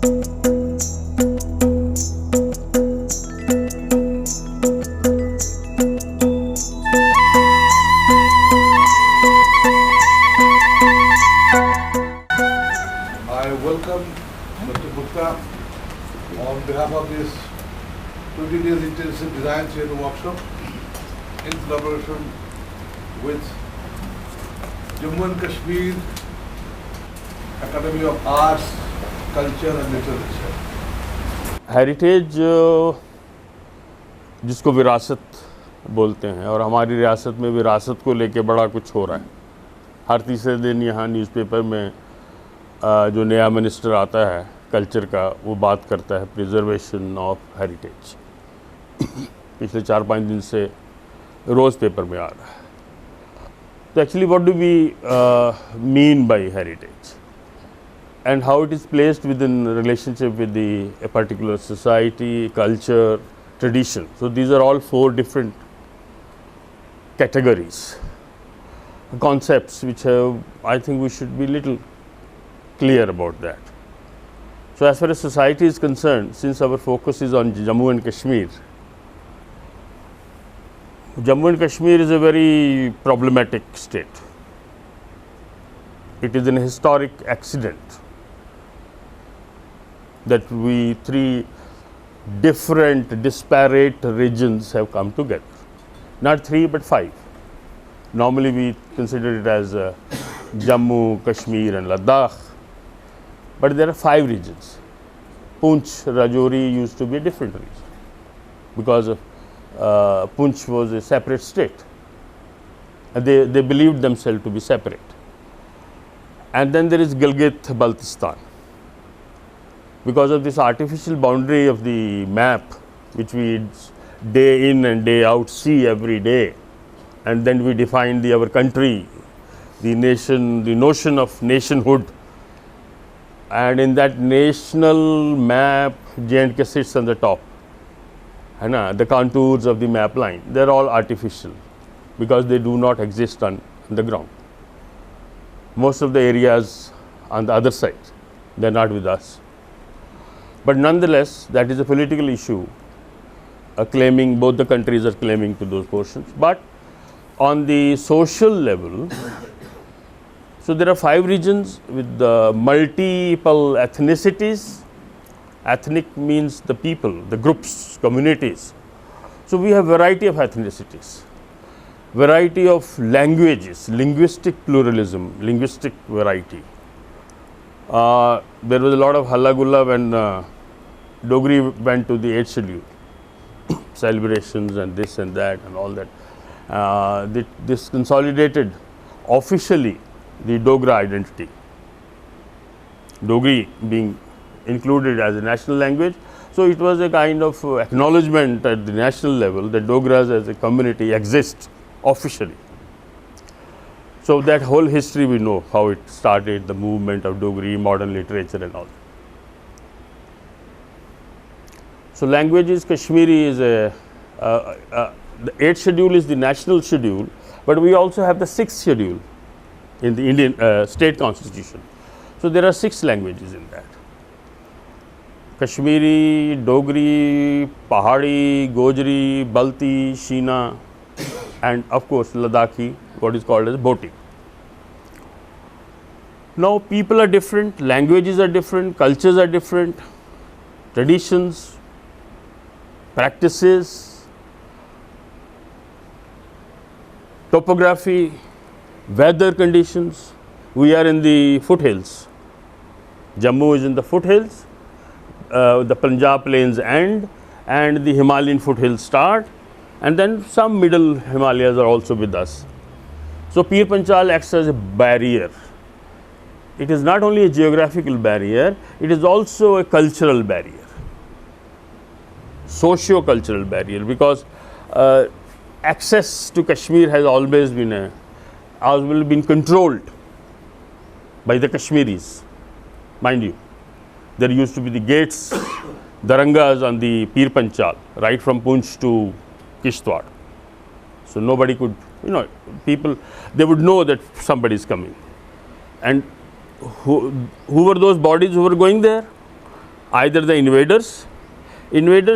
I welcome Dr. Gupta on behalf of this 20 days intensive design theatre workshop in collaboration with Jammu and Kashmir Academy of Arts, Culture and Literature. Heritage जिसको विरासत बोलते हैं, और हमारी रियासत में विरासत को लेके बड़ा कुछ हो रहा है। हर तीसरे दिन यहाँ न्यूज़पेपर में जो नया मिनिस्टर आता है कल्चर का, वो बात करता है प्रिजर्वेशन ऑफ हेरिटेज। पिछले 4-5 दिन से रोज़ पेपर में आ रहा है। तो actually what do we mean by heritage and how it is placed within relationship with a particular society, culture, tradition. So these are all 4 different categories, concepts which I think we should be little clear about that. So as far as society is concerned, since our focus is on Jammu and Kashmir, Jammu and Kashmir is a very problematic state. It is an historic accident that we 3 different disparate regions have come together. Not 3 but 5. Normally we consider it as Jammu, Kashmir and Ladakh, but there are 5 regions. Poonch, Rajouri used to be a different region because Poonch was a separate state and they believed themselves to be separate. And then there is Gilgit-Baltistan. Because of this artificial boundary of the map, which we day in and day out see every day, and then we define our country, the nation, the notion of nationhood, and in that national map, J&K sits on the top. The contours of the map line, they are all artificial because they do not exist on the ground. Most of the areas on the other side, they are not with us. But nonetheless, that is a political issue, claiming both the countries are claiming to those portions. But on the social level, so there are 5 regions with multiple ethnicities. Ethnic means the people, the groups, communities. So we have variety of ethnicities, variety of languages, linguistic pluralism, linguistic variety. There was a lot of halla gulla when Dogri went to the 8th schedule, celebrations and this and that and all that. This consolidated officially the Dogra identity, Dogri being included as a national language. So it was a kind of acknowledgement at the national level that Dogras as a community exist officially. So that whole history we know, how it started, the movement of Dogri, modern literature and all. So languages, Kashmiri is the 8th schedule is the national schedule, but we also have the 6th schedule in the Indian state constitution. So there are 6 languages in that. Kashmiri, Dogri, Pahari, Gojri, Balti, Sheena, and of course Ladakhi, what is called as Bhoti. Now people are different, languages are different, cultures are different, traditions, practices, topography, weather conditions. We are in the foothills. Jammu is in the foothills, the Punjab plains end and the Himalayan foothills start, and then some middle Himalayas are also with us. So Pir Panchal acts as a barrier. It is not only a geographical barrier, it is also a cultural barrier, socio-cultural barrier, because access to Kashmir has always been controlled by the Kashmiris, mind you. There used to be the gates, darangas on the Pir Panchal, right from Poonch to Kishtwar. So nobody could, people, they would know that somebody is coming. And who were those bodies who were going there? either the invaders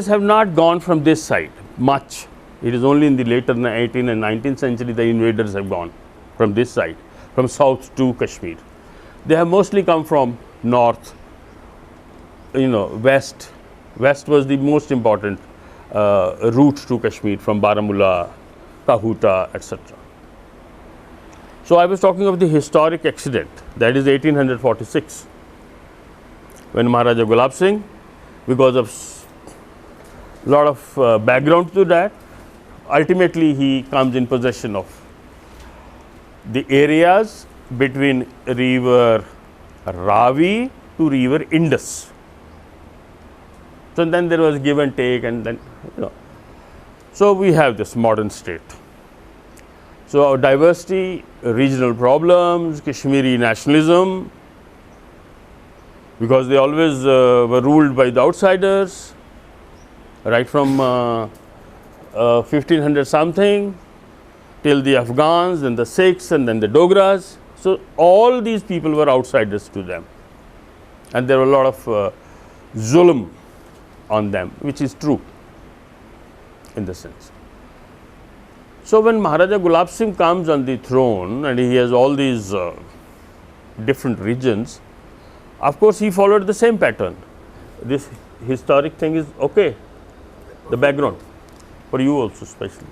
have not gone from this side much. It is only in the later 18th and 19th century the invaders have gone from this side, from south to Kashmir. They have mostly come from north, west. West was the most important route to Kashmir, from Baramulla, Kahuta, etc. So I was talking of the historic accident, that is 1846, when Maharaja Gulab Singh, because of lot of background to that, ultimately he comes in possession of the areas between river Ravi to river Indus. So then there was give and take, and then so we have this modern state. So our diversity, regional problems, Kashmiri nationalism, because they always were ruled by the outsiders, right from 1500 something till the Afghans, then the Sikhs, and then the Dogras. So all these people were outsiders to them, and there were a lot of zulm on them, which is true in the sense. So when Maharaja Gulab Singh comes on the throne and he has all these different regions, of course he followed the same pattern. This historic thing is okay, the background for you also especially.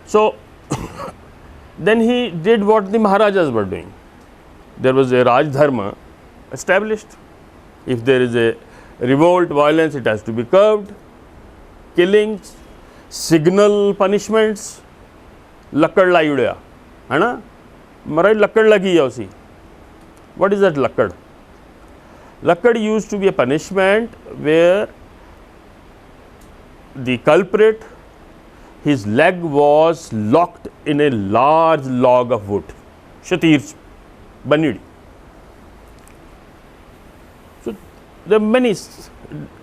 So then he did what the Maharajas were doing. There was a Raj Dharma established. If there is a revolt, violence, it has to be curbed. Killings, signal punishments, lakkad lai udaya, है ना? Maharaj lakkad lagi hai usi. What is that lakkad? Lakkad used to be a punishment where the culprit, his leg was locked in a large log of wood, shatir, banidi. So there are many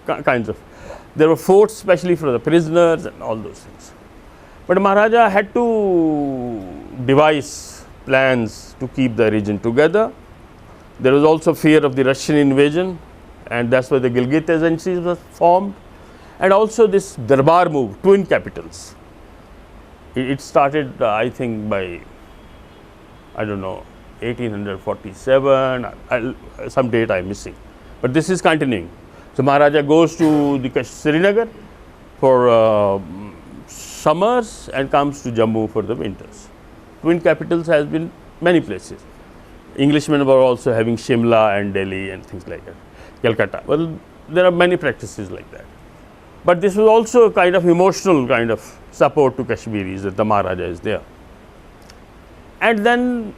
kinds of. There were forts especially for the prisoners and all those things. But Maharaja had to devise plans to keep the region together. There was also fear of the Russian invasion, and that's why the Gilgit agencies was formed. And also this Darbar move, twin capitals. It started, I think, by, I don't know, 1847, some date I am missing. But this is continuing. So Maharaja goes to the Srinagar for summers and comes to Jammu for the winters. Twin capitals has been many places. Englishmen were also having Shimla and Delhi and things like that, Calcutta. Well, there are many practices like that. But this was also a kind of emotional kind of support to Kashmiris that the Maharaja is there. And then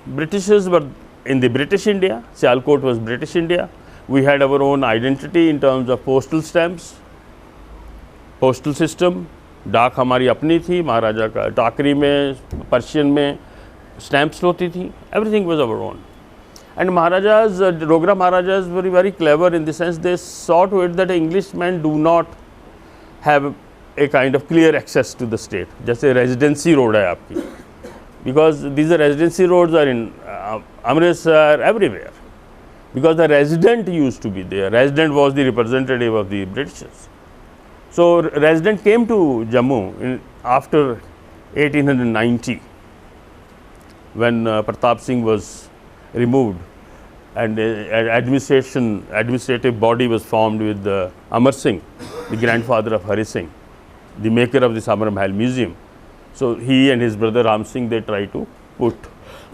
Britishers were in the British India. Sialkot was British India. We had our own identity in terms of postal stamps, postal system. डाक हमारी अपनी थी, महाराजा का टाकरी में, Persian में stamps होती थी. Everything was our own. And Maharajas, Dogra Maharajas were very clever in the sense they saw to it that Englishmen do not have a kind of clear access to the state. जैसे residency road है आपकी, because these residency roads are in Amritsar, everywhere. Because the resident used to be there. Resident was the representative of the Britishers. So resident came to Jammu after 1890, when Pratap Singh was removed, and an administrative body was formed with Amar Singh, the grandfather of Hari Singh, the maker of the Samar Mahal Museum. So he and his brother Ram Singh, they tried to put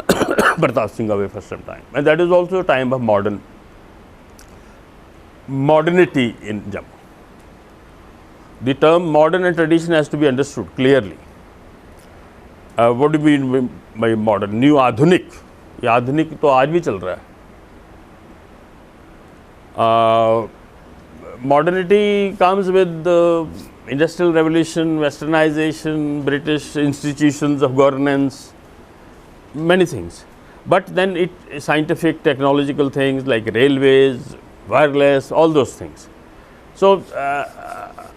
Pratap Singh away for some time, and that is also a time of modernity in Jammu. The term modern and tradition has to be understood clearly. What do we mean by modern? New आधुनिक. ये आधुनिक तो आज भी चल रहा है. Modernity comes with the industrial revolution, westernization, British institutions of governance, many things. But then scientific, technological things like railways, wireless, all those things. So,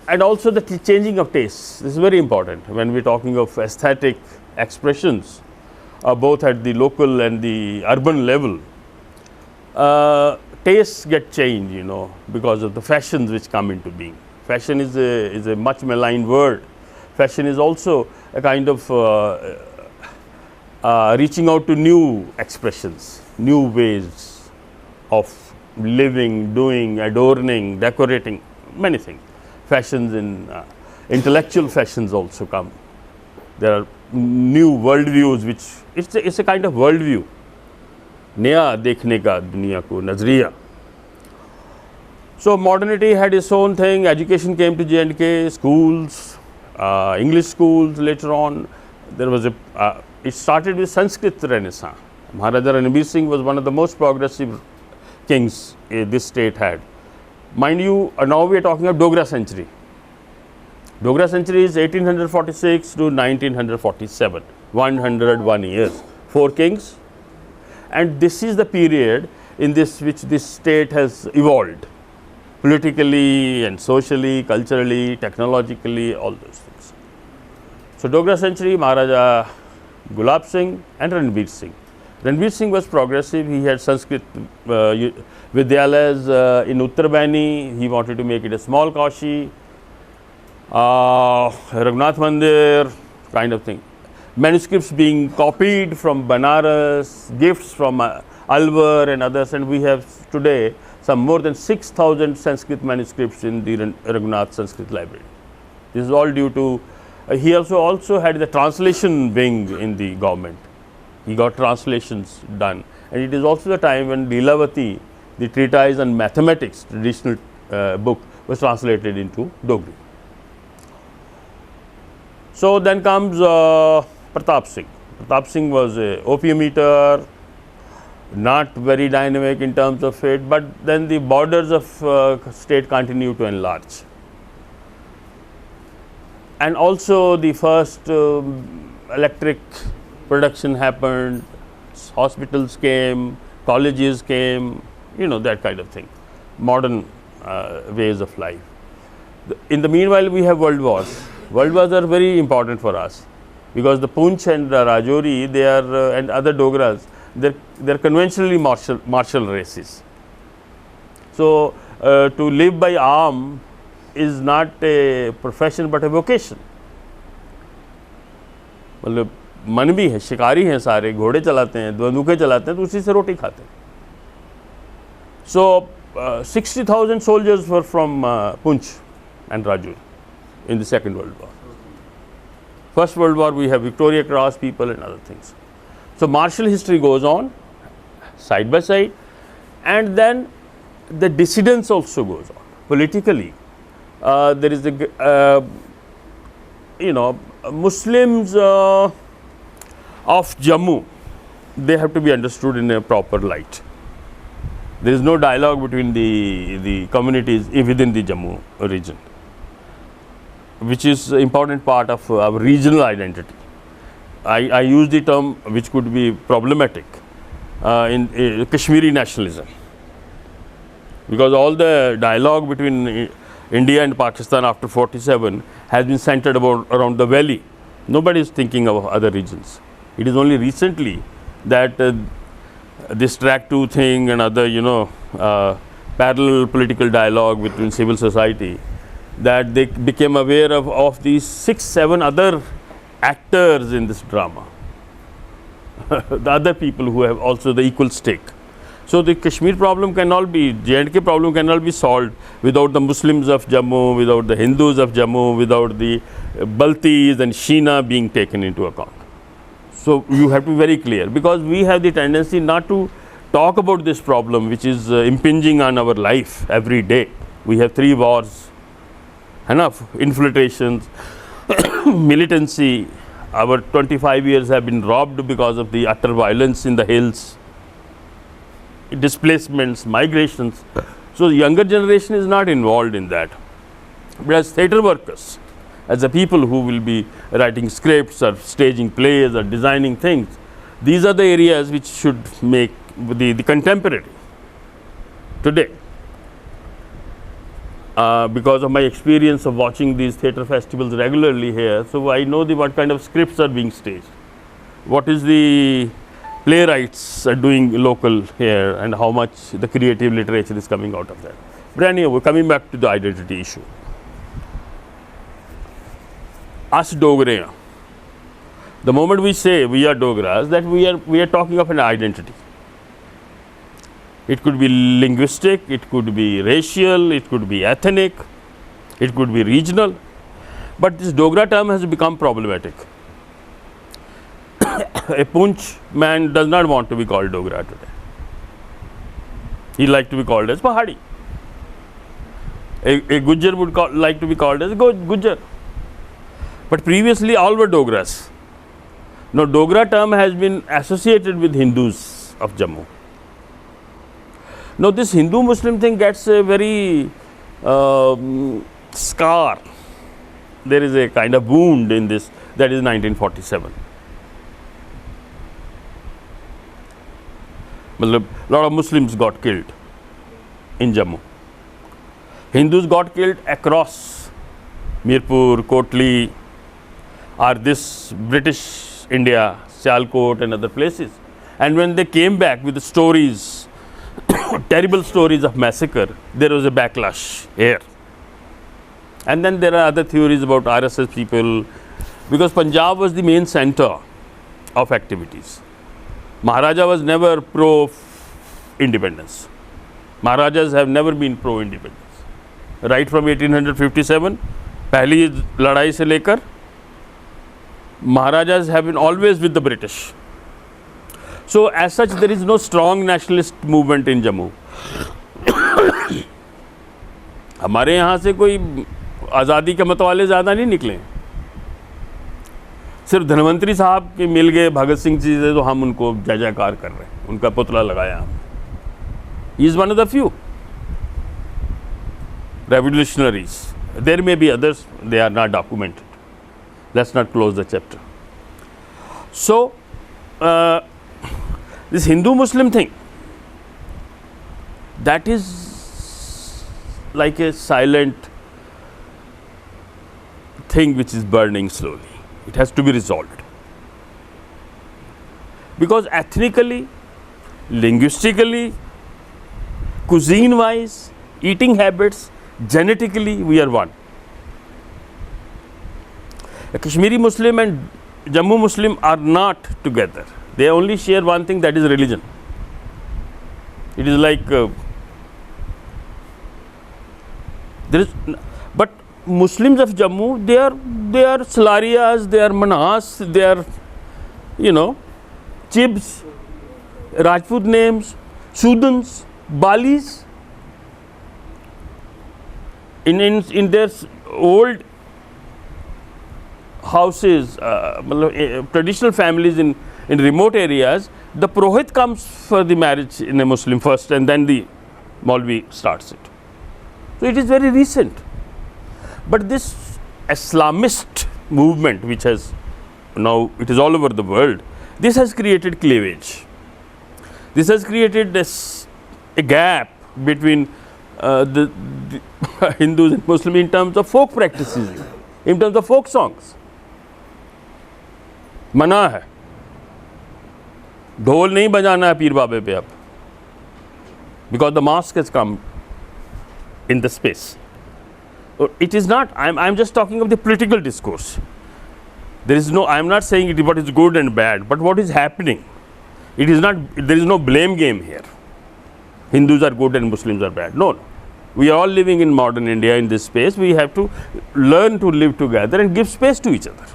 and also the changing of tastes. This is very important when we're talking of aesthetic expressions, both at the local and the urban level. tastes get changed, you know, because of the fashions which come into being. Fashion is a much maligned word. Fashion is also a kind of reaching out to new expressions, new ways of living, doing, adorning, decorating, many things. Fashions in intellectual fashions also come. There are new worldviews which it's a kind of worldview. नया देखने का दुनिया को नजरिया. So modernity had its own thing. Education came to J&K, schools, English schools later on. There was it started with Sanskrit Renaissance. Maharaja Ranveer Singh was one of the most progressive kings this state had. Mind you, now we are talking of Dogra century. Dogra century is 1846 to 1947, 101 years, 4 kings. And this is the period in which this state has evolved politically and socially, culturally, technologically, all those things. So Dogra century, Maharaja Gulab Singh and Ranveer Singh. Ranveer Singh was progressive. He had Sanskrit Vidyalayas in Uttarbaini. He wanted to make it a small Kashi, Raghunath Mandir kind of thing. Manuscripts being copied from Banaras, gifts from Alwar and others, and we have today some more than 6,000 Sanskrit manuscripts in the Raghunath Sanskrit Library. This is all due to, he also had the translation wing in the government. He got translations done, and it is also the time when Leelavati, the treatise on mathematics, traditional book, was translated into Dogri. So then comes Pratap Singh. Pratap Singh was a opium eater, not very dynamic in terms of it, but then the borders of state continue to enlarge. And also the first electric production happened, hospitals came, colleges came, you know, that kind of thing, modern ways of life. In the meanwhile, we have world wars. World wars are very important for us because the Poonch and Rajouri, they are and other Dogras, they're conventionally martial races. So to live by arm is not a profession but a vocation. मतलब मन भी है, शिकारी हैं सारे, घोड़े चलाते हैं, बंदूकें चलाते हैं, तो उसी से रोटी खाते हैं. So 60,000 soldiers were from Poonch and Rajouri in the Second World War. First World War, we have Victoria Cross people and other things. So martial history goes on side by side, and then the dissidence also goes on politically. There is the Muslims of Jammu, they have to be understood in a proper light. There is no dialogue between the communities within the Jammu region, which is an important part of our regional identity. I use the term which could be problematic in Kashmiri nationalism, because all the dialogue between India and Pakistan after 47 has been centered around the valley. Nobody is thinking of other regions. It is only recently that this track 2 thing and other parallel political dialogue between civil society, that they became aware of these 6-7 other actors in this drama, the other people who have also the equal stake. So the Kashmir problem cannot be, J&K problem cannot be solved without the Muslims of Jammu, without the Hindus of Jammu, without the Baltis and Sheena being taken into account. So you have to be very clear, because we have the tendency not to talk about this problem which is impinging on our life every day. We have 3 wars, enough infiltrations, militancy. Our 25 years have been robbed because of the utter violence in the hills, displacements, migrations. So the younger generation is not involved in that. But as theatre workers, as the people who will be writing scripts or staging plays or designing things, these are the areas which should make the contemporary today. Because of my experience of watching these theatre festivals regularly here, so I know what kind of scripts are being staged, what is the playwrights are doing local here and how much the creative literature is coming out of that. But anyway, we're coming back to the identity issue. Us Dogre, the moment we say we are Dogras, that we are talking of an identity. It could be linguistic, it could be racial, it could be ethnic, it could be regional. But this Dogra term has become problematic. A Punch man does not want to be called Dogra today. He likes to be called as Pahadi. A Gujjar would like to be called as Gujjar. But previously all were Dogras. Now Dogra term has been associated with Hindus of Jammu. Now this Hindu-Muslim thing gets a very scar. There is a kind of wound in this, that is 1947. A lot of Muslims got killed in Jammu. Hindus got killed across Mirpur, Kotli, or this British India, Sialkot and other places. And when they came back with the stories, terrible stories of massacre, there was a backlash here. And then there are other theories about RSS people, because Punjab was the main center of activities. Maharaja was never pro-independence. Maharajas have never been pro-independence. Right from 1857, पहली लड़ाई से लेकर, Maharajas have been always with the British. So as such, there is no strong nationalist movement in Jammu. हमारे यहाँ से कोई आज़ादी के मत वाले ज़्यादा नहीं निकले. सिर्फ धनवंतरी साहब के मिल गए भगत सिंह जी से, तो हम उनको जय जयकार कर रहे हैं, उनका पुतला लगाया हम. He is one of the few revolutionaries. There may be others, they are not documented. Let's not close the chapter. So this Hindu-Muslim thing, that is like a silent thing which is burning slowly. It has to be resolved. Because ethnically, linguistically, cuisine-wise, eating habits, genetically, we are one. A Kashmiri Muslim and Jammu Muslim are not together. They only share one thing, that is religion. It is like but Muslims of Jammu, they are Salarias, they are Manas, they are, Chibs, Rajput names, Sudans, Balis. In their old houses, traditional families in remote areas, the Purohit comes for the marriage in a Muslim first, and then the Maulvi starts it. So it is very recent. But this Islamist movement, which has now, it is all over the world, this has created cleavage. This has created a gap between the Hindus and Muslims in terms of folk practices, in terms of folk songs. मना है, ढोल नहीं बजाना है पीर बाबे पे अब, because the mosque has come in the space. It is not, I'm just talking of the political discourse. There is no, I'm not saying it, what is good and bad, but what is happening. It is not, there is no blame game here. Hindus are good and Muslims are bad. No. We are all living in modern India in this space. We have to learn to live together and give space to each other.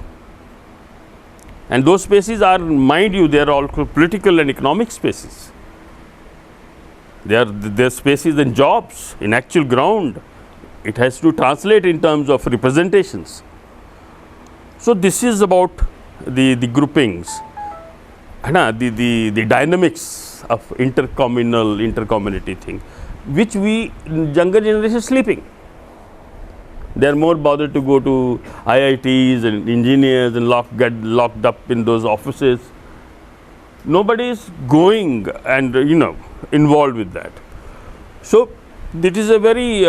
And those spaces are, mind you, they are all political and economic spaces. They are spaces and jobs in actual ground. It has to translate in terms of representations. So this is about the groupings, the dynamics of intercommunity thing, which we, younger generation, is sleeping. They are more bothered to go to IITs and engineers and get locked up in those offices. Nobody is going and involved with that. So it is a very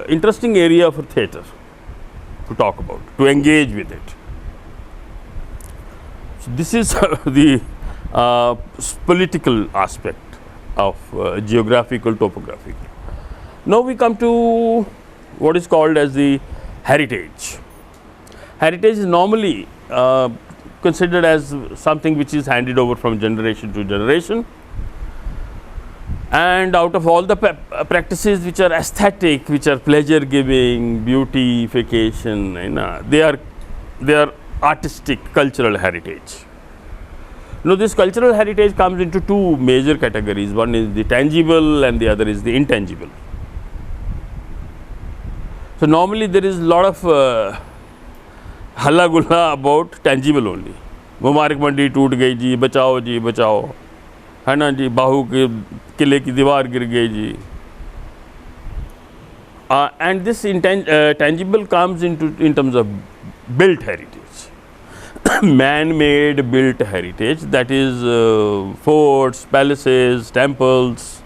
interesting area for theatre to talk about, to engage with it. So this is the political aspect of geographical topography. Now we come to what is called as the heritage. Heritage is normally considered as something which is handed over from generation to generation, and out of all the practices which are aesthetic, which are pleasure giving, beautification, they are artistic, cultural heritage. Now this cultural heritage comes into two major categories. One is the tangible and the other is the intangible. So normally there is a lot of halla gulla about tangible only. Mubarak Mandi टूट गई जी, बचाओ, है ना जी, बाहू के किले की दीवार गिर गई जी. And this tangible comes in terms of built heritage. Man-made built heritage, that is forts, palaces, temples,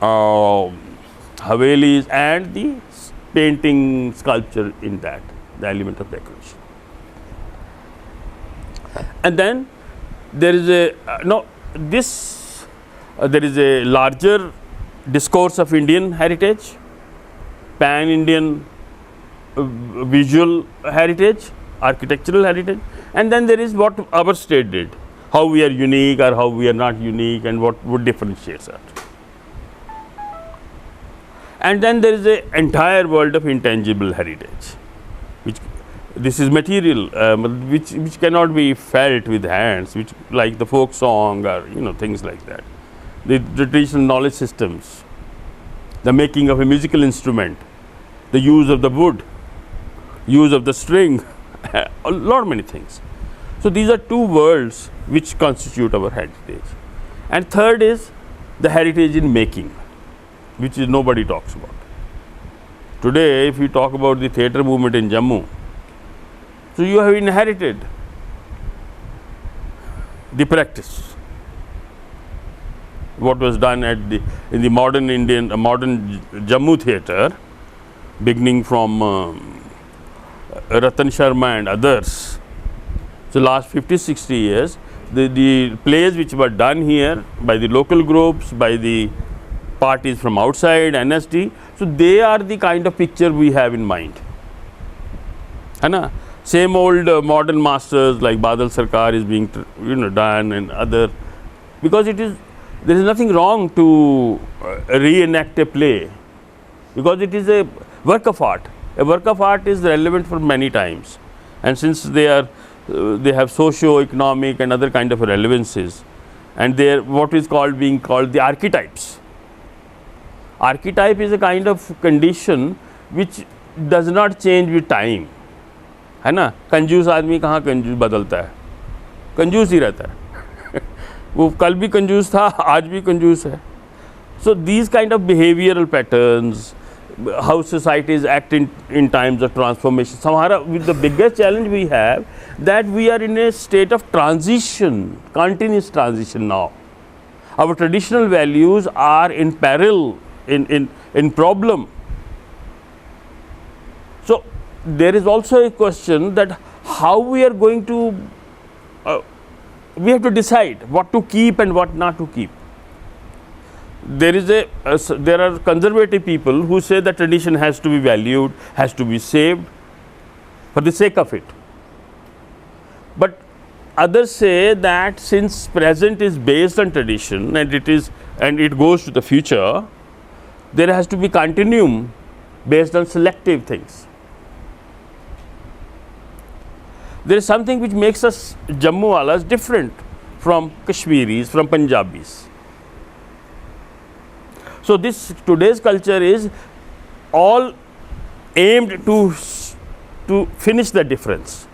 havelis, and the painting, sculpture in that, the element of decoration. And then there is there is a larger discourse of Indian heritage, pan-Indian visual heritage, architectural heritage, and then there is what our state did, how we are unique or how we are not unique, and what differentiates us. And then there is an entire world of intangible heritage, which this is material, which cannot be felt with hands, which like the folk song or things like that, the traditional knowledge systems, the making of a musical instrument, the use of the wood, use of the string, a lot many things. So these are two worlds which constitute our heritage. And third is the heritage in making, which is nobody talks about. Today, if you talk about the theatre movement in Jammu, so you have inherited the practice, what was done in the modern modern Jammu theatre, beginning from Ratan Sharma and others. So last 50-60 years, the plays which were done here by the local groups, by the parties from outside, NSD, so they are the kind of picture we have in mind. Same old modern masters like Badal Sarkar is being done, and other, because there is nothing wrong to reenact a play, because it is a work of art. A work of art is relevant for many times, and since they have socio-economic and other kind of relevances, and they are what is being called the archetypes. Archetype is a kind of condition which does not change with time, है ना. कंजूस आदमी कहाँ कंजूस बदलता है, कंजूस ही रहता है. वो कल भी कंजूस था, आज भी कंजूस है. So these kind of behavioral patterns, how societies act in times of transformation. The biggest challenge we have, that we are in a state of transition, continuous transition now. Our traditional values are in peril, in problem. So there is also a question that how we are going to, we have to decide what to keep and what not to keep. There are conservative people who say that tradition has to be valued, has to be saved for the sake of it. But others say that since present is based on tradition and it goes to the future, there has to be continuum based on selective things. There is something which makes us Jammuwalas different from Kashmiris, from Punjabis. So today's culture is all aimed to finish the difference.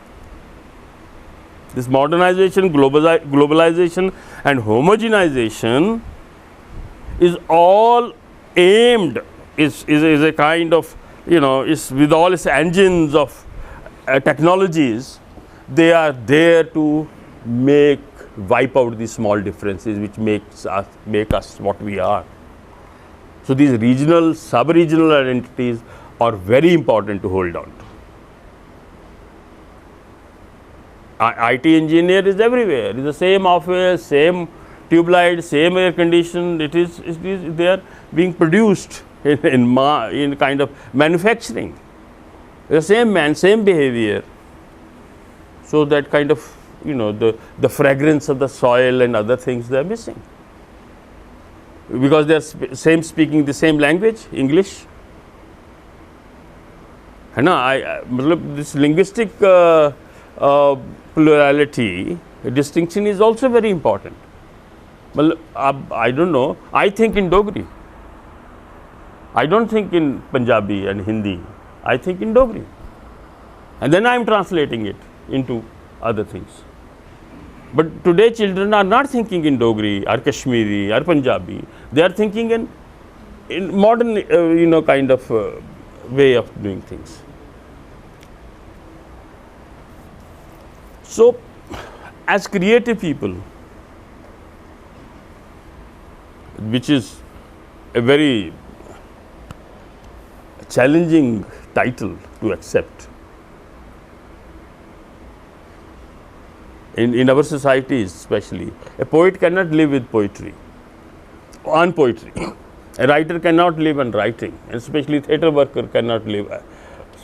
This modernization, globalization and homogenization is all aimed, is a kind of, is with all its engines of technologies, they are there to wipe out these small differences which make us what we are. So these regional, sub-regional identities are very important to hold on to. IT engineer is everywhere. It's the same office, same tube light, same air condition. It is they are being produced in kind of manufacturing. The same man, same behavior. So that kind of, you know, the fragrance of the soil and other things they are missing. Because they are speaking the same language, English. है ना, मतलब this linguistic plurality distinction is also very important. मतलब I don't know, I think in Dogri. I don't think in Punjabi and Hindi. I think in Dogri. And then I am translating it into other things. But today children are not thinking in Dogri or Kashmiri or Punjabi. They are thinking in modern, you know, kind of way of doing things. So, as creative people, which is a very challenging title to accept in our societies especially, a poet cannot live with poetry, on poetry. A writer cannot live on writing, and especially theatre worker cannot live,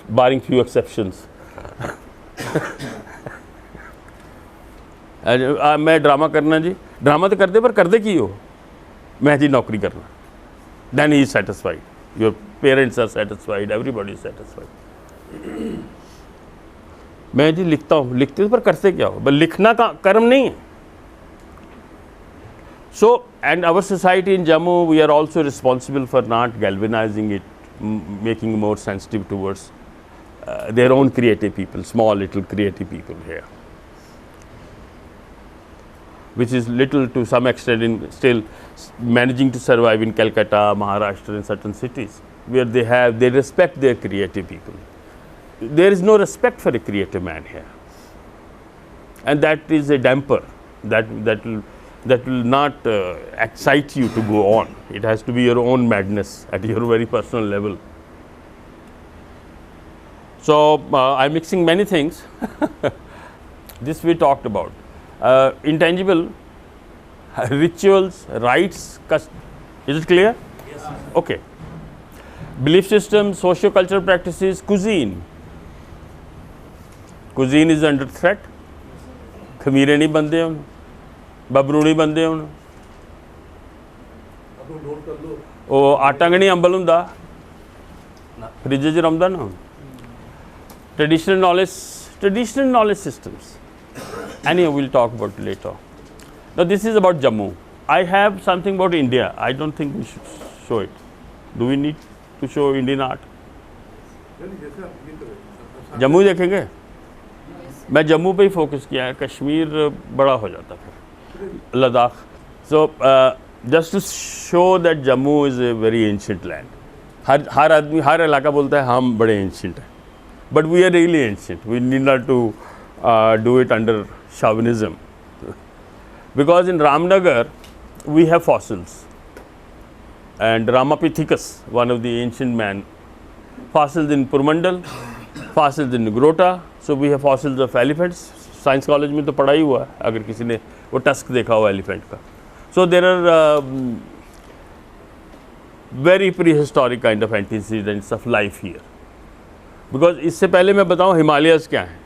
barring few exceptions. मैं drama करना जी, drama तो करते पर करते की हो, मैं जी नौकरी करना. Then he is satisfied. Your parents are satisfied. Everybody is satisfied. मैं जी लिखता हूँ, लिखते पर करते क्या हो, बस लिखना का कर्म नहीं है. So, and our society in Jammu, we are also responsible for not galvanizing it, making more sensitive towards their own creative people, small little creative people here, which is little to some extent in still managing to survive in Calcutta, Maharashtra, and certain cities where they respect their creative people. There is no respect for a creative man here, and that is a damper that will not excite you to go on. It has to be your own madness at your very personal level. So I'm mixing many things. This we talked about. Intangible rituals, rites, is it clear? Yes, sir. Okay. Belief system, socio-cultural practices, cuisine. Cuisine is under threat. खमीरे नहीं बनते ਹੁਣ, बबरू नहीं बनते ਹੁਣ, अपने note कर लो. ਉਹ ਆਟਾ ਨਹੀਂ ਅੰਬਲ ਹੁੰਦਾ, ਫ੍ਰਿਜ 'ਚ ਰਮਦਾ ਨਾ. Traditional knowledge systems. Anyhow, we'll talk about it later. Now this is about Jammu. I have something about India. I don't think we should show it. Do we need to show Indian art? जैसे आप ये करें. जम्मू देखेंगे. मैं जम्मू पे ही focus किया है, कश्मीर बड़ा हो जाता फिर, Ladakh. So just to show that Jammu is a very ancient land. हर आदमी हर इलाका बोलता है हम बड़े ancient हैं, but we are really ancient. We need not to do it under chauvinism, because in Ramnagar we have fossils, and Ramapithecus, one of the ancient man, fossils in Purmandal, fossils in Grota. So we have fossils of elephants. Science college में तो पढ़ा ही हुआ है, अगर किसी ने वो tusk देखा हो एलिफेंट का. So there are very prehistoric kind of antecedents of life here. Because इससे पहले मैं बताऊँ हिमालयस क्या हैं.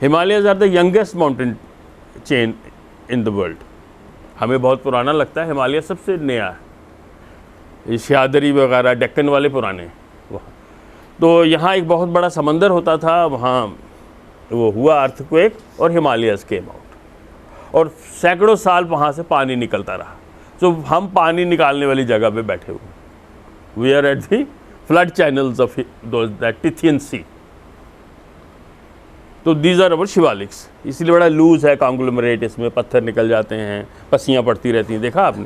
Himalayas are the youngest mountain chain in the world. हमें बहुत पुराना लगता है, हिमालय सबसे नया है. सह्याद्री वगैरह डेक्कन वाले पुराने वहाँ. तो यहाँ एक बहुत बड़ा समंदर होता था, वहाँ वो हुआ अर्थक्वेक और हिमालयस केम आउट, और सैकड़ों साल वहाँ से पानी निकलता रहा. तो हम पानी निकालने वाली जगह पे बैठे हुए. We are at the flood channels of that Tethyan sea. तो दीज आर अवर शिवालिक्स. इसलिए बड़ा लूज है, कॉन्ग्लोमरेट, इसमें पत्थर निकल जाते हैं, पसियाँ पड़ती रहती हैं, देखा आपने,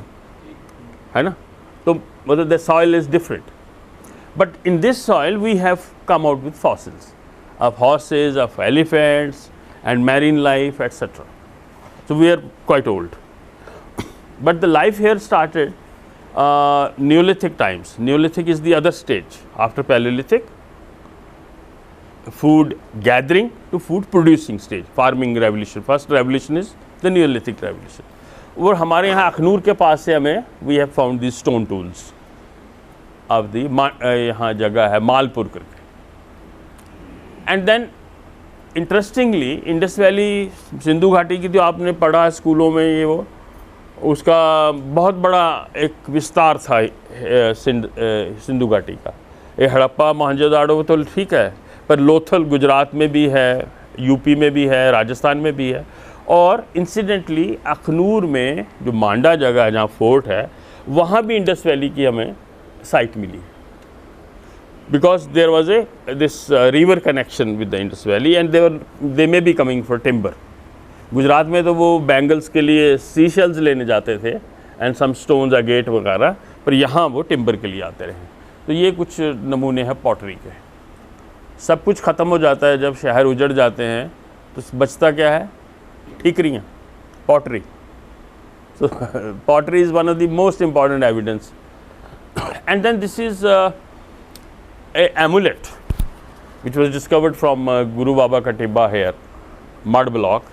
है ना. तो मतलब the soil is different. But in this soil we have come out with fossils of horses, of elephants, and marine life, etc. So we are quite old. But the life here started Neolithic times. Neolithic is the other stage after Paleolithic. food gathering to food producing stage, farming revolution. First revolution is the Neolithic revolution. और हमारे यहाँ अखनूर के पास से हमें we have found these stone tools of the यहाँ जगह है मालपुर करके. And then interestingly Indus valley Sindhu घाटी की जो आपने पढ़ा है स्कूलों में ये वो उसका बहुत बड़ा एक विस्तार था सिंधु घाटी का. ये हड़प्पा मोहनजोदाड़ो तो ठीक है पर लोथल गुजरात में भी है, यूपी में भी है, राजस्थान में भी है. और इंसिडेंटली अखनूर में जो मांडा जगह है जहाँ फोर्ट है वहाँ भी इंडस वैली की हमें साइट मिली because there was a this river connection with the Indus valley and they may be coming for timber. Gujarat में तो वो बैंगल्स के लिए सी शेल्स लेने जाते थे एंड सम स्टोन्स अगेट वगैरह, पर यहाँ वो टिम्बर के लिए आते रहे. तो ये कुछ नमूने हैं पॉटरी के. सब कुछ ख़त्म हो जाता है जब शहर उजड़ जाते हैं तो बचता क्या है? ठीकरियाँ, pottery. So pottery is one of the most important evidence. And then this is a amulet which was discovered from Guru Baba कटिबा हेयर मड ब्लॉक.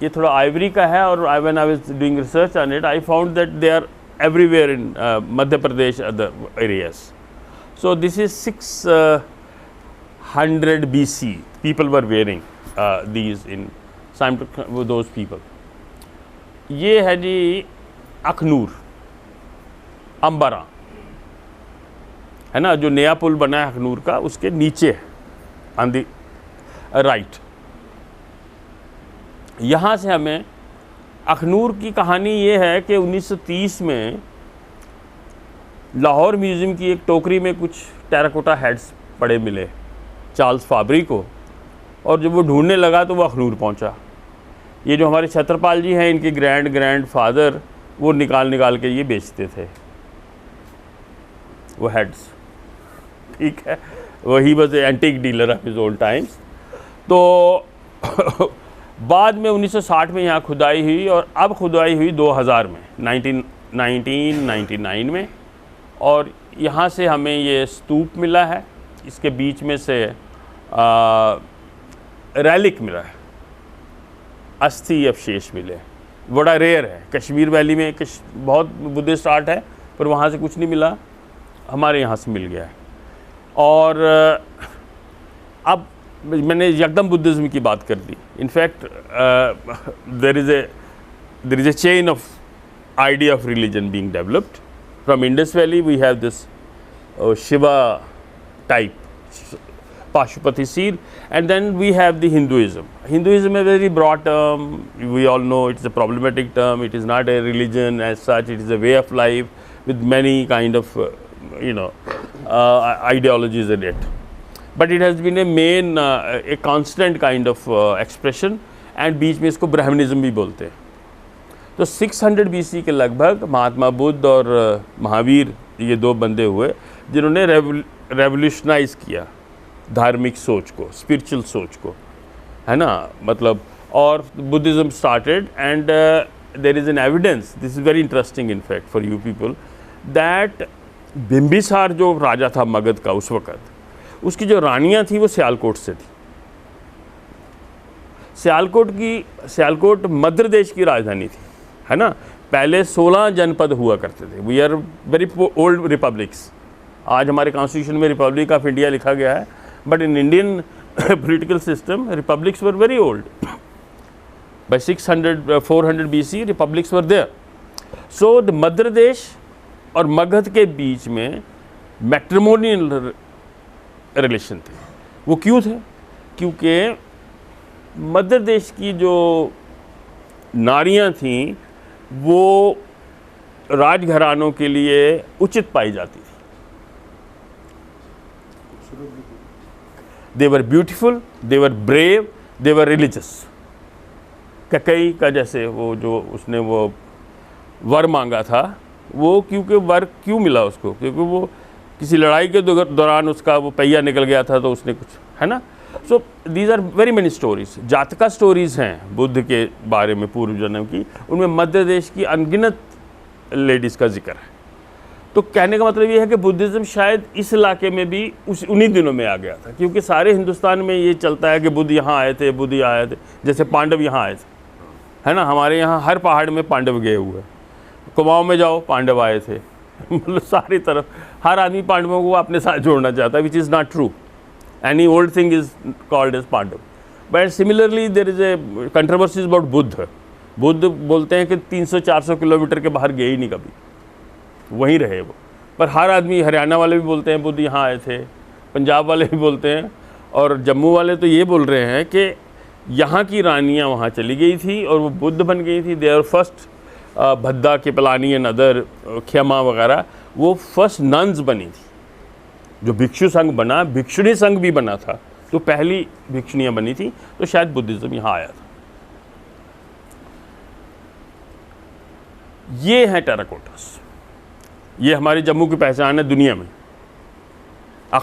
ये थोड़ा आइवरी का है और when I was doing research on it I found that they are everywhere in Madhya Pradesh other areas. So this is 600 BC. People were wearing these in those people. ये है जी अखनूर अंबारा है ना, जो नया पुल बना है अखनूर का उसके नीचे ऑन द राइट. यहाँ से हमें अखनूर की कहानी ये है कि 1930 में लाहौर म्यूज़ियम की एक टोकरी में कुछ टेराकोटा हेड्स पड़े मिले चार्ल्स फाबरी को, और जब वो ढूंढने लगा तो वो अखनूर पहुंचा. ये जो हमारे छत्रपाल जी हैं इनके ग्रैंड फादर वो निकाल के ये बेचते थे वो हेड्स. ठीक है, वही बस antique dealer of his old times. तो बाद में 1960 में यहाँ खुदाई हुई और अब खुदाई हुई 2000 में 1999 में, और यहाँ से हमें ये स्तूप मिला है. इसके बीच में से रैलिक मिला है, अस्थि अवशेष मिले. बड़ा रेयर है. कश्मीर वैली में बहुत बुद्धिस्ट आर्ट है पर वहाँ से कुछ नहीं मिला, हमारे यहाँ से मिल गया है. और अब मैंने यकदम बुद्धिज़्म की बात कर दी. In fact there is a chain of idea of religion being developed from Indus valley. We have this Shiva type Pashupati seal, and then we have the Hinduism. Hinduism is a very broad term. We all know it's a problematic term. It is not a religion as such. It is a way of life with many kind of ideologies in it. But it has been a main a constant kind of expression, and बीच में इसको Brahmanism भी बोलते हैं. तो 600 BC के लगभग महात्मा बुद्ध और महावीर ये दो बंदे हुए जिन्होंने रेवोल्यूशनाइज किया धार्मिक सोच को, स्पिरिचुअल सोच को, है ना. मतलब और Buddhism started and there is an evidence. This is very interesting in fact for you people that Bimbisara जो राजा था मगध का उस वक़्त, उसकी जो रानियाँ थी वो सियालकोट से थी. सियालकोट मध्य प्रदेश की राजधानी थी, है ना. पहले 16 जनपद हुआ करते थे. We are very old republics. आज हमारे कॉन्स्टिट्यूशन में रिपब्लिक ऑफ इंडिया लिखा गया है, but in Indian political system republics were very old. By 400 BC republics were there. So the Madhya Pradesh और मगध के बीच में मैट्रिमोनियल रिलेशन थे. वो क्यों थे? क्योंकि मध्य प्रदेश की जो नारियां थीं वो राजघरानों के लिए उचित पाई जाती थी. They were beautiful, they were brave, they were religious. ककई का जैसे वो जो उसने वो वर मांगा था, वो क्योंकि वर क्यों मिला उसको? क्योंकि वो किसी लड़ाई के दौरान उसका वो पहिया निकल गया था तो उसने कुछ, है ना. So these are very many stories. Jataka stories हैं बुद्ध के बारे में पूर्व जन्म की, उनमें मध्य प्रदेश की अनगिनत लेडीज़ का जिक्र है. तो कहने का मतलब ये है कि बुद्धिज़्म शायद इस इलाके में भी उन्हीं दिनों में आ गया था, क्योंकि सारे हिंदुस्तान में ये चलता है कि बुद्ध यहाँ आए थे, बुद्ध यहाँ आए थे, जैसे पांडव यहाँ आए थे, है ना। हमारे यहाँ हर पहाड़ में पांडव गए हुए हैं, कुमाऊँ में जाओ पांडव आए थे मतलब सारी तरफ हर आदमी पांडवों को अपने साथ जोड़ना चाहता है, which is not true. Any old thing is called as Pandava. But similarly there is a controversies about Buddha. Buddha बोलते हैं कि 300-400 किलोमीटर के बाहर गए ही नहीं कभी, वहीं रहे वो। पर हर आदमी, हरियाणा वाले भी बोलते हैं बुद्ध यहाँ आए थे, पंजाब वाले भी बोलते हैं, और जम्मू वाले तो ये बोल रहे हैं कि यहाँ की रानियाँ वहाँ चली गई थी और वो बुद्ध बन गई थी। देयर फर्स्ट भद्दा के पलानी एंड अदर ख्यमा वगैरह, वो फर्स्ट नन्स बनी थी। जो भिक्षु संघ बना, भिक्षुणी संघ भी बना था, तो पहली भिक्षुणियाँ बनी थी, तो शायद बुद्धिज़्म यहाँ आया था। ये हैं टेराकोटास, ये हमारे जम्मू की पहचान है दुनिया में।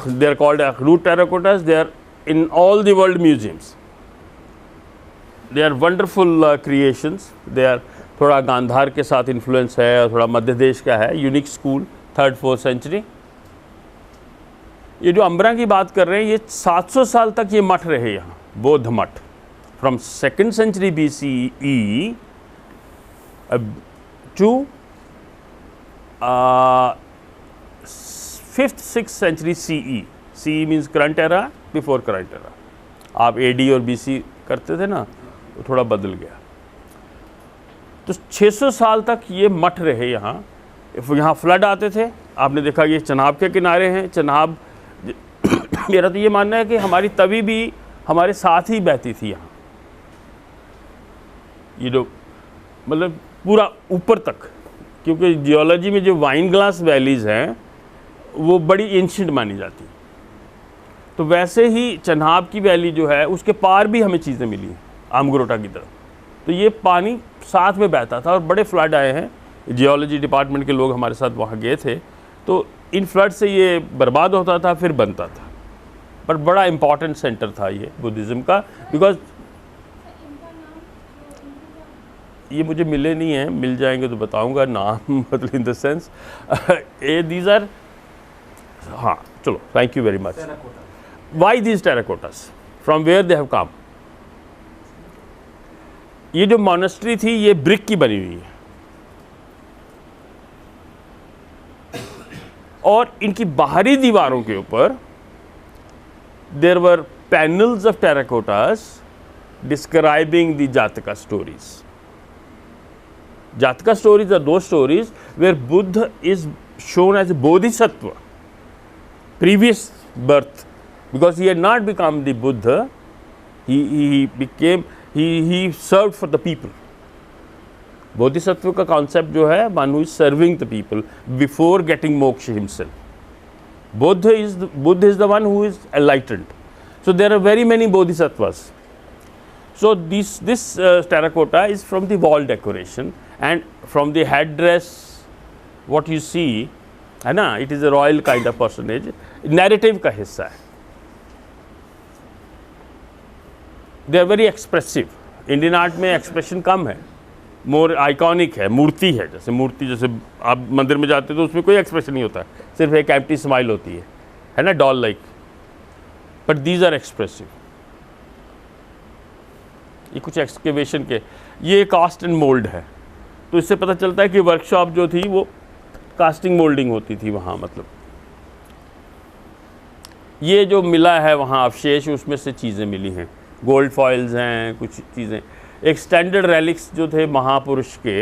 They are called Akhnoor terracottas. They are in all the world museums. They are wonderful creations. They are थोड़ा गांधार के साथ इन्फ्लुएंस है और थोड़ा मध्य देश का है। Unique school, 3rd-4th century. ये जो अंबरा की बात कर रहे हैं, ये 700 साल तक ये मठ रहे यहाँ, बौद्ध मठ, from 2nd century BCE to 5th-6th century CE. CE means current era, before current era. आप AD और BC करते थे ना, तो थोड़ा बदल गया। तो 600 साल तक ये मठ रहे यहाँ। यहाँ फ्लड आते थे, आपने देखा ये चनाब के किनारे हैं। चनाब मेरा तो ये मानना है कि हमारी तवी भी हमारे साथ ही बहती थी यहाँ, ये जो मतलब पूरा ऊपर तक, क्योंकि जियोलॉजी में जो वाइन ग्लास वैलीज़ हैं वो बड़ी एंशिएंट मानी जाती है। तो वैसे ही चनाब की वैली जो है उसके पार भी हमें चीज़ें मिली हैं आमगरोटा की तरफ। तो ये पानी साथ में बहता था और बड़े फ्लड आए हैं। जियोलॉजी डिपार्टमेंट के लोग हमारे साथ वहाँ गए थे, तो इन फ्लड से ये बर्बाद होता था फिर बनता था। पर बड़ा इम्पॉर्टेंट सेंटर था ये बुद्धिज़्म का, बिकॉज ये मुझे मिले नहीं हैं, मिल जाएंगे तो बताऊंगा नाम मतलब इन द सेंस ये दीज आर, हाँ चलो, thank you very much. Why these terracottas, from where they have come. ये जो मॉनेस्ट्री थी ये ब्रिक की बनी हुई है और इनकी बाहरी दीवारों के ऊपर there were panels of terracottas describing the Jataka stories. Jataka stories are those stories where Buddha is shown as a bodhisattva, previous birth, because he had not become the Buddha. He served for the people. Bodhisattva का concept जो है, one who is serving the people before getting moksha himself. Buddha is the one who is enlightened. So there are very many bodhisattvas. So this terracotta is from the wall decoration, and from the headdress, what you see, है ना, it is a royal kind of personage, narrative का हिस्सा है। They are very expressive. Indian art में expression कम है, more iconic है, मूर्ति है। जैसे आप मंदिर में जाते हो तो उसमें कोई expression नहीं होता, सिर्फ एक empty smile होती है ना, doll like. But these are expressive. ये कुछ एक्सकेवेशन के, ये कास्ट एंड मोल्ड है, तो इससे पता चलता है कि वर्कशॉप जो थी वो कास्टिंग मोल्डिंग होती थी वहाँ। मतलब ये जो मिला है वहाँ अवशेष, उसमें से चीज़ें मिली हैं, गोल्ड फॉइल्स हैं, कुछ चीज़ें। एक स्टैंडर्ड रेलिक्स जो थे महापुरुष के,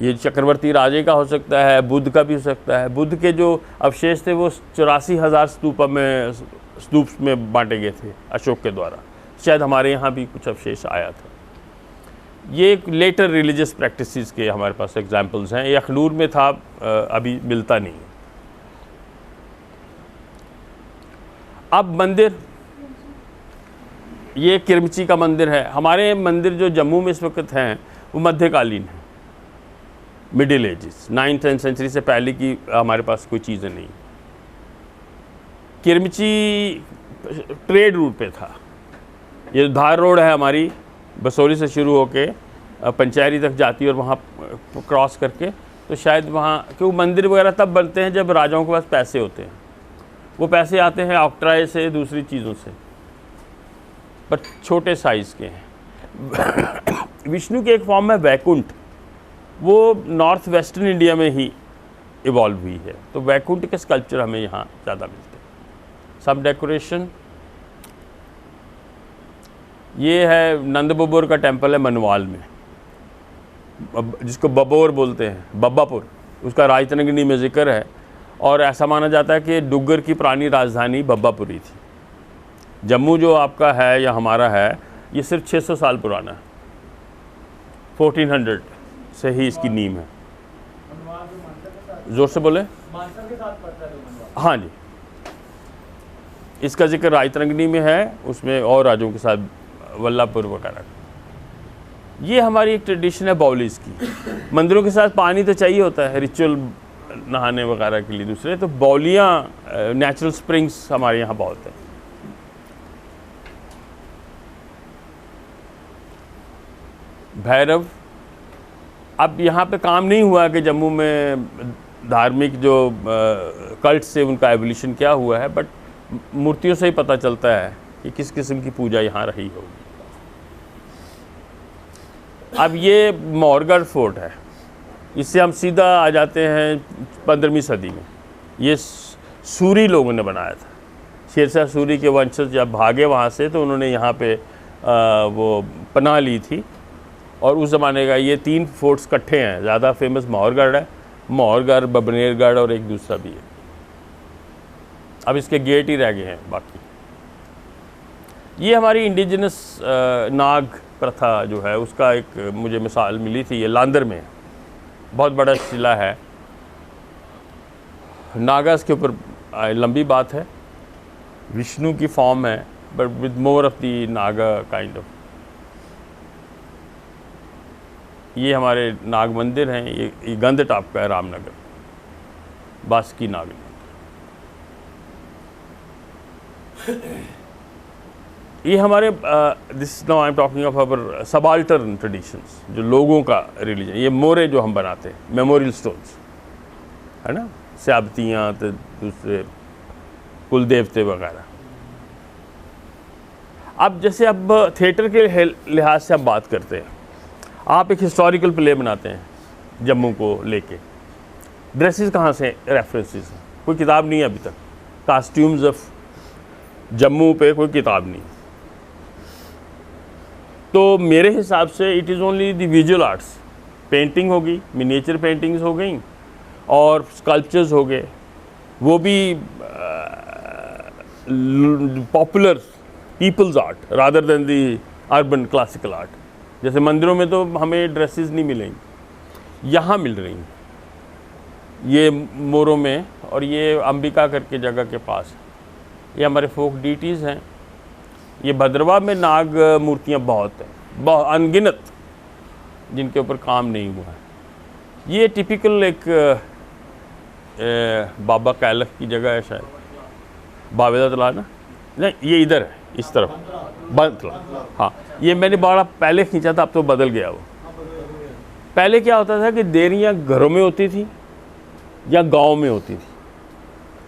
ये चक्रवर्ती राजे का हो सकता है, बुद्ध का भी हो सकता है। बुद्ध के जो अवशेष थे वो 84,000 स्तूप में बांटे गए थे अशोक के द्वारा। शायद हमारे यहाँ भी कुछ अवशेष आया था। ये लेटर रिलीजियस प्रैक्टिसेस के हमारे पास एग्जाम्पल्स हैं। ये अखनूर में था, अभी मिलता नहीं है। अब मंदिर, ये किरमची का मंदिर है। हमारे मंदिर जो जम्मू में इस वक्त हैं वो मध्यकालीन है, मिडिल एजेस, 9th-10th सेंचुरी से पहले की हमारे पास कोई चीज़ें नहीं। किरमची ट्रेड रूट पे था। ये धार रोड है हमारी, बसोली से शुरू होके पंचैरी तक जाती है और वहाँ क्रॉस करके तो शायद वहाँ, क्योंकि मंदिर वगैरह तब बनते हैं जब राजाओं के पास पैसे होते हैं। वो पैसे आते हैं ऑक्ट्राय से, दूसरी चीज़ों से, पर छोटे साइज़ के हैं। विष्णु की एक फॉर्म है वैकुंठ, वो नॉर्थ वेस्टर्न इंडिया में ही इवॉल्व हुई है। तो वैकुंठ के स्कल्पचर हमें यहाँ ज़्यादा मिलते हैं। सब डेकोरेशन, ये है नंद बबोर का टेम्पल है मनवाल में, जिसको बबोर बोलते हैं, बब्बापुर, उसका राजतरंगिणी में जिक्र है। और ऐसा माना जाता है कि डुग्गर की पुरानी राजधानी बब्बापुरी थी। जम्मू जो आपका है या हमारा है, ये सिर्फ 600 साल पुराना है। 1400 से ही इसकी नींव है। जोर से बोले। हाँ जी, इसका जिक्र राजतरंगिणी में है, उसमें और राजों के साथ वल्लभपुर वगैरह। ये हमारी एक ट्रेडिशन है बाउलीज की। मंदिरों के साथ पानी तो चाहिए होता है रिचुअल नहाने वगैरह के लिए दूसरे, तो बाउलियाँ, नेचुरल स्प्रिंग्स हमारे यहाँ बहुत है। भैरव, अब यहाँ पे काम नहीं हुआ कि जम्मू में धार्मिक जो कल्ट से उनका एवोल्यूशन क्या हुआ है, बट मूर्तियों से ही पता चलता है कि किस किस्म की पूजा यहाँ रही होगी। अब ये मौरगढ़ फोर्ट है, इससे हम सीधा आ जाते हैं 15वीं सदी में। ये सूरी लोगों ने बनाया था। शेरशाह सूरी के वंशज जब भागे वहाँ से, तो उन्होंने यहाँ पे वो पनाह ली थी। और उस ज़माने का ये 3 फोर्ट्स इकट्ठे हैं। ज़्यादा फेमस मौरगढ़ है, मौरगढ़, बबनेरगढ़ और एक दूसरा भी है। अब इसके गेट ही रह गए हैं बाकी। ये हमारी इंडिजिनस नाग प्रथा जो है, उसका एक मुझे मिसाल मिली थी। ये लांदर में बहुत बड़ा शिला है, नागास के ऊपर लंबी बात है। विष्णु की फॉर्म है, but with more of the Naga kind of. ये हमारे नाग मंदिर हैं। ये गंध टाप का है, रामनगर, बासुकी नाग। ये हमारे this now I am talking of our subaltern traditions, जो लोगों का रिलीजन। ये मोरे जो हम बनाते हैं, मेमोरियल स्टोन्स है ना, स्याबतियाँ, तो दूसरे कुल देवते वगैरह। अब जैसे अब थिएटर के लिहाज से हम बात करते हैं, आप एक हिस्टोरिकल प्ले बनाते हैं जम्मू को लेके, ड्रेसेस कहाँ से रेफरेंसेस हैं? कोई किताब नहीं है अभी तक। कास्ट्यूम्स ऑफ जम्मू पे कोई किताब नहीं। तो मेरे हिसाब से it is only the visual arts. Painting होगी, मिनिएचर पेंटिंग्स हो गई और स्कल्पचर्स हो गए, वो भी popular people's art rather than the urban classical art. जैसे मंदिरों में तो हमें ड्रेसेस नहीं मिलेंगी, यहाँ मिल रही हैं। ये मोरों में, और ये अंबिका करके जगह के पास है। ये हमारे फोक डीटीज़ हैं। ये भद्रवा में नाग मूर्तियाँ बहुत हैं, बहुत अनगिनत, जिनके ऊपर काम नहीं हुआ है। ये टिपिकल एक बाबा कैलख की जगह है शायद, बावेदा तला ना, नहीं ये इधर है, इस तरफ बंतला। हाँ, ये मैंने बड़ा पहले खींचा था, अब तो बदल गया वो। पहले क्या होता था कि देरियाँ घरों में होती थी या गांव में होती थी,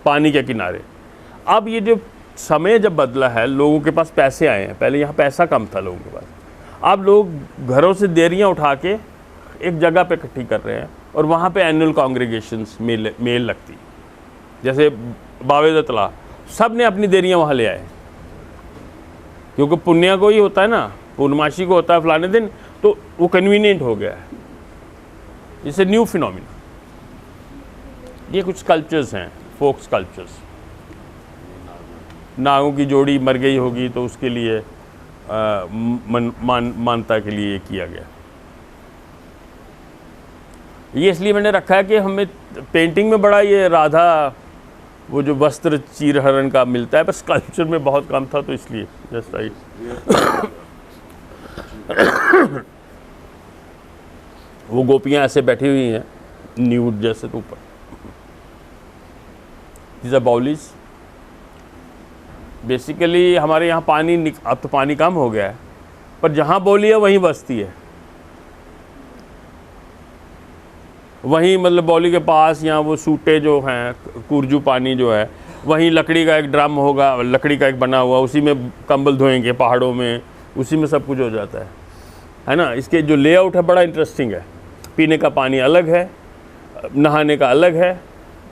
पानी के किनारे। अब ये जो समय जब बदला है, लोगों के पास पैसे आए हैं। पहले यहाँ पैसा कम था लोगों के पास। अब लोग घरों से देरियाँ उठा के एक जगह पे इकट्ठी कर रहे हैं, और वहाँ पे एनुअल कॉन्ग्रीगेशंस मेल लगती। जैसे बावेदा तला, सब ने अपनी देरियाँ वहाँ ले आए, क्योंकि पुण्य को ही होता है ना, पूर्णमासी को होता है फलाने दिन, तो वो कन्वीनियंट हो गया है। इसे न्यू फिनोमिना। ये कुछ स्कल्पचर्स हैं, फोक स्कल्पचर्स। नागों की जोड़ी मर गई होगी तो उसके लिए मानता के लिए किया गया। ये इसलिए मैंने रखा है कि हमें पेंटिंग में बड़ा ये राधा, वो जो वस्त्र चीरहरण का मिलता है, पर स्कल्पचर में बहुत कम था, तो इसलिए जस्ट राइट। वो गोपियाँ ऐसे बैठी हुई हैं न्यूड जैसे, तो ऊपर। these are baolis. बेसिकली हमारे यहाँ पानी, अब तो पानी कम हो गया है, पर जहाँ बोली है वहीं बसती है। वहीं मतलब बौली के पास या वो सूटे जो हैं, कुरजू पानी जो है, वहीं लकड़ी का एक ड्रम होगा, लकड़ी का एक बना हुआ, उसी में कंबल धोएंगे पहाड़ों में, उसी में सब कुछ हो जाता है ना। इसके जो लेआउट है बड़ा इंटरेस्टिंग है। पीने का पानी अलग है, नहाने का अलग है,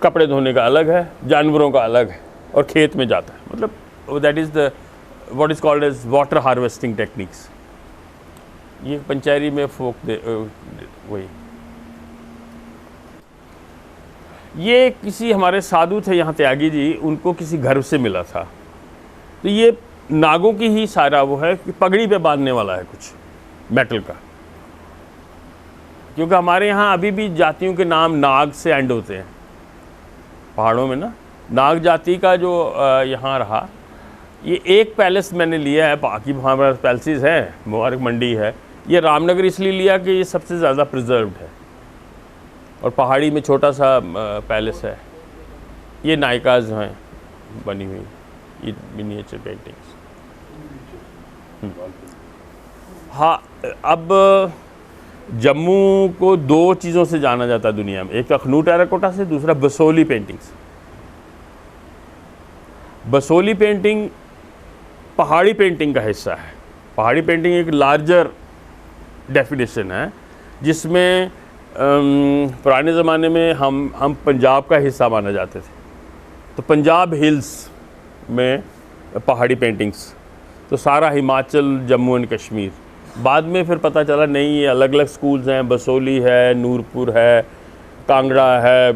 कपड़े धोने का अलग है, जानवरों का अलग है, और खेत में जाता है। मतलब that is the what is called as water harvesting techniques. ये पंचायरी में फोक वही। ये किसी हमारे साधु थे यहाँ त्यागी जी, उनको किसी घर से मिला था। तो ये नागों की ही सारा वो है कि पगड़ी पे बांधने वाला है कुछ मेटल का, क्योंकि हमारे यहाँ अभी भी जातियों के नाम नाग से एंड होते हैं पहाड़ों में ना। नाग जाति का जो यहाँ रहा, ये एक पैलेस मैंने लिया है, बाकी हमारे पैलेसेस हैं, मुबारक मंडी है। ये रामनगर इसलिए लिया कि ये सबसे ज़्यादा प्रिजर्व्ड है, और पहाड़ी में छोटा सा पैलेस है। ये नायकाज हैं बनी हुई, ये मिनिएचर पेंटिंग्स। हाँ, अब जम्मू को दो चीज़ों से जाना जाता है दुनिया में, एक तो अखनूर टेराकोटा से, दूसरा बसोली पेंटिंग्स। बसोली पेंटिंग पहाड़ी पेंटिंग का हिस्सा है। पहाड़ी पेंटिंग एक लार्जर डेफिनेशन है, जिसमें पुराने ज़माने में हम पंजाब का हिस्सा माना जाते थे। तो पंजाब हिल्स में पहाड़ी पेंटिंग्स, तो सारा हिमाचल, जम्मू एंड कश्मीर। बाद में फिर पता चला नहीं, ये अलग अलग स्कूल्स हैं, बसोली है, नूरपुर है, कांगड़ा है,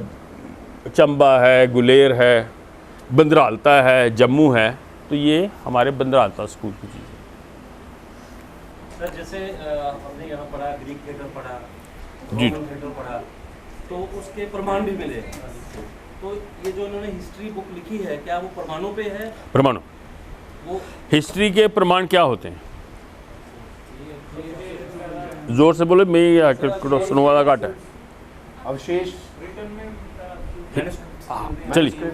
चंबा है, गुलेर है, बंदरालता है, जम्मू है। तो ये हमारे बंदरालता स्कूल की चीज़ है। सर जैसे हमने यहाँ पढ़ा, ग्रीक थिएटर पढ़ा, जी, रोमन थिएटर पढ़ा, तो उसके प्रमाण भी मिले। तो ये जो उन्होंने हिस्ट्री बुक लिखी है, क्या वो प्रमाणों पे है? प्रमाणों। वो हिस्ट्री के प्रमाण क्या होते हैं? जोर से बोले, मैं सुनने वाला घाट है। अवशेष चलिए,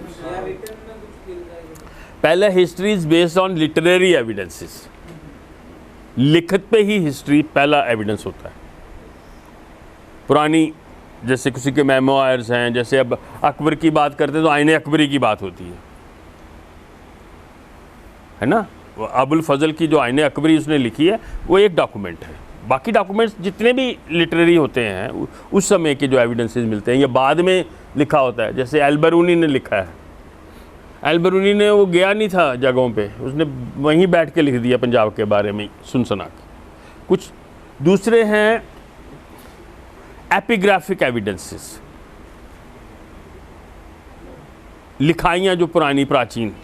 पहले history is based on literary evidences. लिखत पे ही हिस्ट्री पहला एविडेंस होता है। पुरानी जैसे किसी के मेमोयर्स हैं, जैसे अब अकबर की बात करते हैं तो आईने अकबरी की बात होती है ना। अबुल फजल की जो आईने अकबरी उसने लिखी है, वो एक डॉक्यूमेंट है। बाकी डॉक्यूमेंट्स जितने भी लिटरेरी होते हैं, उस समय के जो एविडेंसेस मिलते हैं, ये बाद में लिखा होता है। जैसे अल-बरूनी ने लिखा है। अल-बरूनी ने वो गया नहीं था जगहों पे, उसने वहीं बैठ के लिख दिया पंजाब के बारे में सुन सुना के। कुछ दूसरे हैं एपिग्राफिक एविडेंसेस, लिखाइयाँ जो पुरानी प्राचीन।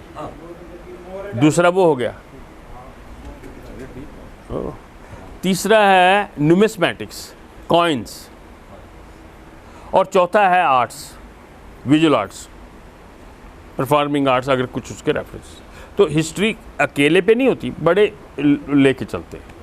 दूसरा वो हो गया। तीसरा है न्यूमिस्मेटिक्स, कॉइन्स, और चौथा है arts, visual arts, performing arts, अगर कुछ उसके रेफरेंस। तो हिस्ट्री अकेले पे नहीं होती, बड़े लेके चलते हैं।